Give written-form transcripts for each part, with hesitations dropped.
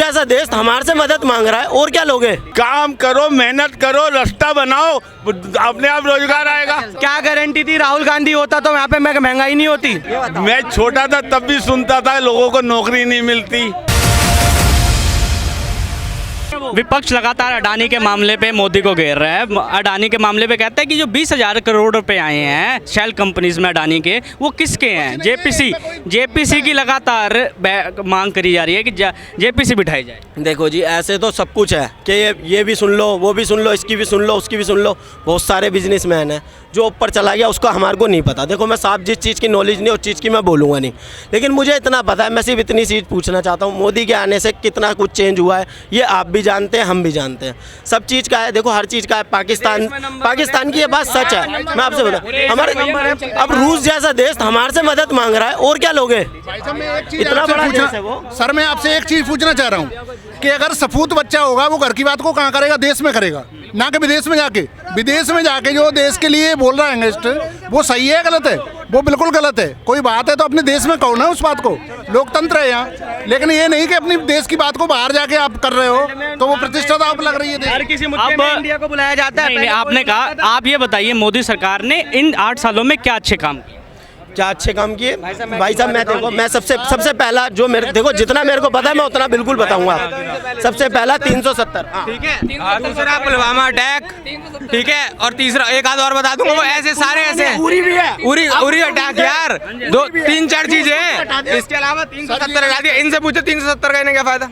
जैसा देश हमारे से मदद मांग रहा है, और क्या लोगे? काम करो, मेहनत करो, रास्ता बनाओ, अपने आप रोजगार आएगा। क्या गारंटी थी राहुल गांधी होता तो यहाँ पे महंगाई नहीं होती? मैं छोटा था तब भी सुनता था लोगों को नौकरी नहीं मिलती। विपक्ष लगातार अडानी के मामले पे मोदी को घेर रहा है। अडानी के मामले पे कहता है कि जो 20,000 करोड़ रुपए आए हैं शेल कंपनीज में अडानी के, वो किसके हैं? जेपीसी की लगातार मांग करी जा रही है कि जेपीसी बिठाई जाए। देखो जी, ऐसे तो सब कुछ है कि ये भी सुन लो, वो भी सुन लो, इसकी भी सुन लो, उसकी भी सुन लो। बहुत सारे बिजनेसमैन हैं, जो ऊपर चला गया उसका हमारे को नहीं पता। देखो मैं साफ जिस चीज़ की नॉलेज नहीं उस चीज़ की मैं बोलूँगा नहीं, लेकिन मुझे इतना पता है। मैं सिर्फ इतनी चीज़ पूछना चाहता हूँ, मोदी के आने से कितना कुछ चेंज हुआ है ये आप भी जानते हैं, हम भी जानते हैं। सब चीज़ का है, देखो हर चीज़ का है। पाकिस्तान की ये बात सच है, मैं आपसे बता, हमारे अब रूस जैसा देश हमारे से मदद मांग रहा है, और क्या लोगे? इतना बड़ा देश है वो। सर मैं आपसे एक चीज़ पूछना चाह रहा हूँ कि अगर सपूत बच्चा होगा वो घर की बात को कहाँ करेगा? देश में करेगा, ना कि विदेश में जाके। विदेश में जाके जो देश के लिए बोल रहा है यंगस्टर, वो सही है गलत है? वो बिल्कुल गलत है। कोई बात है तो अपने देश में कहो ना उस बात को, लोकतंत्र है यहाँ। लेकिन ये नहीं कि अपनी देश की बात को बाहर जाके आप कर रहे हो, तो वो प्रतिष्ठा तो आप लग रही है। हर किसी मुद्दे में इंडिया को बुलाया जाता है। आपने कहा, आप ये बताइए मोदी सरकार ने इन 8 सालों में क्या अच्छे काम किए? क्या अच्छे काम किए भाई साहब? मैं देखो, मैं सबसे पहला जो मेरे, देखो जितना मेरे को पता है मैं उतना बिल्कुल बताऊंगा। सबसे पहला 370, ठीक है। दूसरा पुलवामा अटैक, ठीक है। और तीसरा एक आध और बता दूंगा, वो ऐसे सारे ऐसे हैं। उरी भी है, उरी अटैक यार, 2-3-4 चीजें हैं। इसके अलावा 370 हटा दिया। इनसे पूछो 370 का इन्हें क्या फायदा?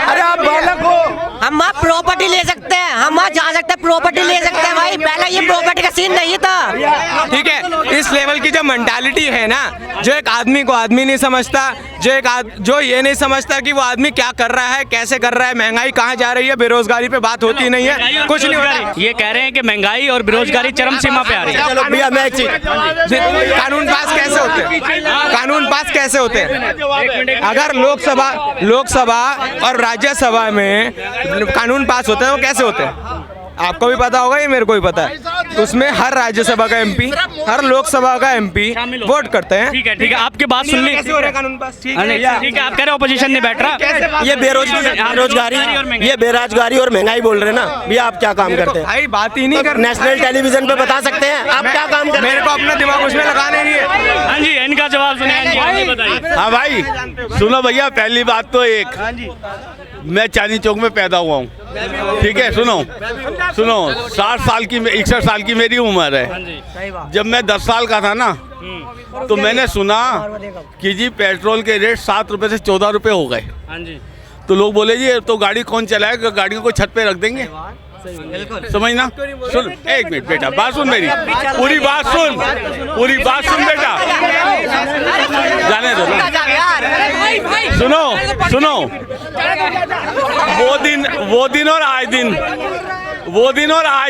अरे आप बालक हो, हम वहाँ प्रॉपर्टी ले सकते हैं, हम वहाँ जा सकते हैं, प्रॉपर्टी ले सकते हैं भाई। पहले ये प्रॉपर्टी का सीन नहीं था। ठीक है, इस लेवल की जो मेंटालिटी है ना, जो एक आदमी को आदमी नहीं समझता, जो ये नहीं समझता कि वो आदमी क्या कर रहा है, कैसे कर रहा है, महंगाई कहाँ जा रही है, बेरोजगारी पे बात होती नहीं है, कुछ नहीं होता। ये कह रहे हैं कि महंगाई और बेरोजगारी चरम सीमा पे आ रही है। चलो भैया मैं एक चीज, कानून पास कैसे होते हैं? कानून पास कैसे होते हैं? अगर लोकसभा और राज्यसभा में कानून पास होते हैं वो कैसे होते हैं? आपको भी पता होगा, ये मेरे को भी पता है। उसमें हर राज्यसभा का एमपी, हर लोकसभा का एमपी वोट करते हैं। ठीक है, आपकी बात सुन ली। कैसे हो रहा है कानून पास? ठीक है, आप कह रहे हो अपोजिशन नहीं बैठ रहा। ये बेरोजगारी और महंगाई बोल रहे हैं ना भैया, आप क्या काम करते हैं? भाई बात ही नहीं कर, नेशनल टेलीविजन पे बता सकते हैं आप क्या काम करते हैं? मेरे को अपना दिमाग उसमें लगाने नहीं है। हाँ जी, इनका जवाब सुनिए। बताइए। हाँ भाई सुनो भैया, पहली बात तो मैं चांदनी चौक में पैदा हुआ हूँ, ठीक है। सुनो 61 साल की मेरी उम्र है। जब मैं 10 साल का था ना, तो मैंने सुना कि जी पेट्रोल के रेट 7 रुपए से 14 रुपए हो गए। तो लोग बोले जी तो गाड़ी कौन चलाएगा, गाड़ी को छत पे रख देंगे। समझना, सुन एक मिनट बेटा, बात सुन मेरी, पूरी बात सुन बेटा, जाने दो ना। सुनो वो दिन और आज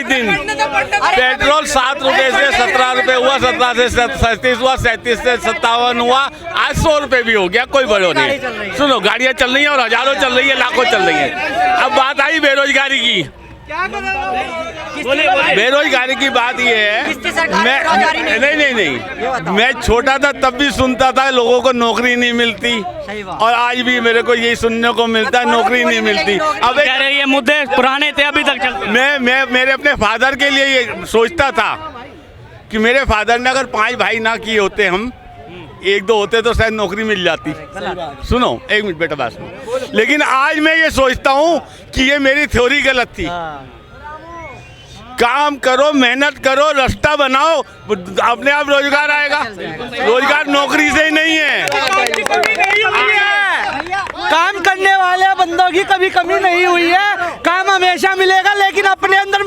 दिन पेट्रोल 7 रुपए से 17 रुपए हुआ, 17 से 37 हुआ, 37 से 57 हुआ, आज 100 रुपए भी हो गया, कोई बड़ो नहीं। सुनो, गाड़ियाँ चल रही हैं और हजारों चल रही है, लाखों चल रही है। अब बात आई बेरोजगारी की। बेरोजगारी की बात ये है, मैं छोटा था तब भी सुनता था लोगों को नौकरी नहीं मिलती, और आज भी मेरे को यही सुनने को मिलता है, नौकरी नहीं मिलती। अब कह रहे ये मुद्दे पुराने थे, अभी तक चलते। मैं मेरे अपने फादर के लिए ये सोचता था कि मेरे फादर ने अगर 5 भाई ना किए होते, हम 1-2 होते तो शायद नौकरी मिल जाती। सुनो एक मिनट बेटा, बात सुनो। लेकिन आज मैं ये सोचता हूँ कि ये मेरी थ्योरी गलत थी। काम करो, मेहनत करो, रास्ता बनाओ, अपने आप रोजगार आएगा। रोजगार नौकरी से ही नहीं है। काम करने वाले बंदों की कभी कमी नहीं हुई है, काम हमेशा मिलेगा, लेकिन अपने अंदर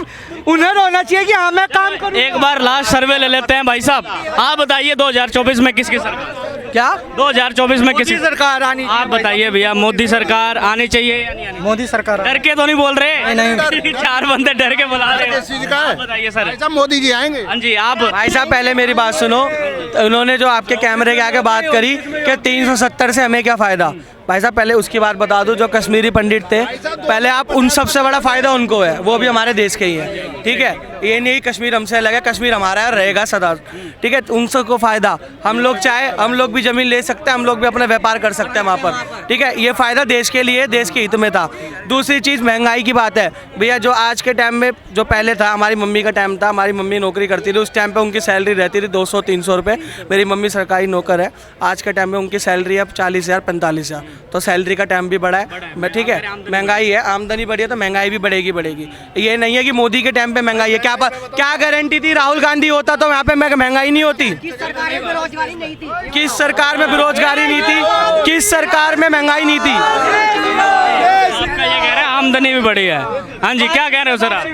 उन्हें होना चाहिए कि हाँ मैं काम करूं। एक बार लास्ट सर्वे ले लेते हैं भाई साहब, आप बताइए 2024 में किसकी सरकार? क्या 2024 में किसी सरकार आनी? आप बताइए भैया, मोदी सरकार आनी चाहिए या नहीं आनी? मोदी सरकार। डर के तो नहीं बोल रहे? नहीं 4 बंदे डर के बुला रहे हैं। बताइए सर। मोदी जी आएंगे। हाँ जी, आप भाई साहब पहले मेरी बात सुनो। उन्होंने जो आपके कैमरे के आगे बात करी कि 370 से हमें क्या फायदा, भाई साहब पहले उसकी बात बता दूं, जो कश्मीरी पंडित थे पहले, आप उन सबसे बड़ा फ़ायदा उनको है, वो भी हमारे देश के ही हैं, ठीक है। ये नहीं कश्मीर हमसे अलग है, कश्मीर हमारा है, रहेगा सदा, ठीक है। उन सबको फ़ायदा, हम लोग चाहे हम लोग भी ज़मीन ले सकते हैं, हम लोग भी अपना व्यापार कर सकते हैं वहाँ पर, ठीक है। ये फ़ायदा देश के लिए, देश के हित में था। दूसरी चीज़ महंगाई की बात है भैया, जो आज के टाइम में, जो पहले था, हमारी मम्मी का टाइम था, हमारी मम्मी नौकरी करती थी, उस टाइम पे उनकी सैलरी रहती थी 200-300 रुपये। मेरी मम्मी सरकारी नौकर है, आज के टाइम में उनकी सैलरी अब 40,000 45,000, तो सैलरी का टाइम भी बढ़ा है, मैं ठीक है। महंगाई है, आमदनी बढ़ी है तो महंगाई भी बढ़ेगी। ये नहीं है कि मोदी के टाइम पे महंगाई है, क्या गारंटी थी राहुल गांधी होता तो यहाँ पे महंगाई नहीं होती? किस सरकार में बेरोजगारी नहीं थी? किस सरकार में बेरोजगारी नहीं थी? किस सरकार में महंगाई नहीं थी? आपका ये कह रहे हैं आमदनी भी बढ़ी है। हाँ जी, क्या कह रहे हो सर आप?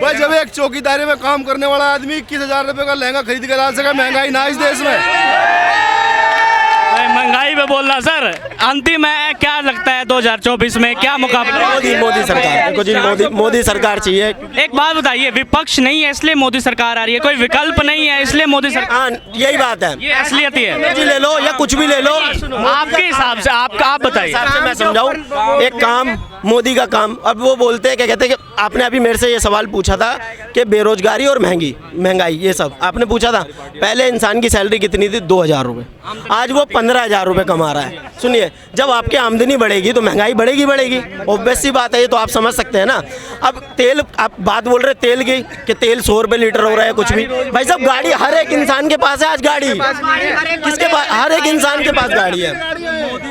भाई जब एक चौकीदारी में काम करने वाला आदमी 21,000 रुपए का लहंगा खरीद के ला सका, महंगाई ना इस देश में। महंगाई पे बोल रहा सर, अंतिम है, क्या लगता है 2024 में क्या मुकाबला? मोदी सरकार, देखो जी, मोदी सरकार चाहिए। एक बात बताइए, विपक्ष नहीं है इसलिए मोदी सरकार आ रही है, कोई विकल्प नहीं है इसलिए मोदी सरकार? हाँ, यही बात है, ये असलियत ही है। जी ले लो या कुछ भी ले लो, आपके हिसाब से आप बताइए। हिसाब से मैं समझाऊं, एक काम मोदी का काम, अब वो बोलते हैं, क्या कहते हैं कि आपने अभी मेरे से ये सवाल पूछा था कि बेरोजगारी और महंगाई ये सब आपने पूछा था। पहले इंसान की सैलरी कितनी थी? 2,000 रुपये, आज वो 15,000 रुपये कमा रहा है। सुनिए, जब आपकी आमदनी बढ़ेगी तो महंगाई बढ़ेगी, ऑब्वियस सी बात है, ये तो आप समझ सकते हैं ना। अब तेल, आप बात बोल रहे तेल की कि तेल 100 रुपये लीटर हो रहा है, कुछ भी। भाई साहब, गाड़ी हर एक इंसान के पास है आज, गाड़ी किसके पास? हर एक इंसान के पास गाड़ी है,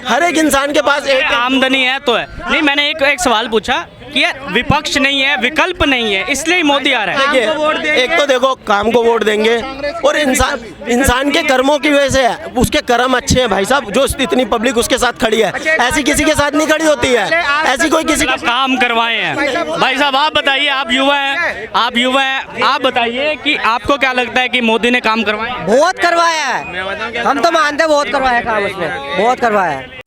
हर एक इंसान के पास एक आमदनी है तो है। नहीं, मैंने एक सवाल पूछा कि विपक्ष नहीं है, विकल्प नहीं है, इसलिए मोदी आ रहा है। देखिए, एक तो देखो काम को वोट देंगे, और इंसान के कर्मों की वजह से है, उसके कर्म अच्छे हैं भाई साहब, जो इतनी पब्लिक उसके साथ खड़ी है, ऐसी किसी के साथ नहीं खड़ी होती है, ऐसी कोई किसी का काम करवाए हैं। भाई साहब आप बताइए, आप युवा हैं, आप बताइए कि आपको क्या लगता है कि मोदी ने काम करवाए? बहुत करवाया है, हम तो मानते हैं बहुत करवाया काम उसने, बहुत करवाया है।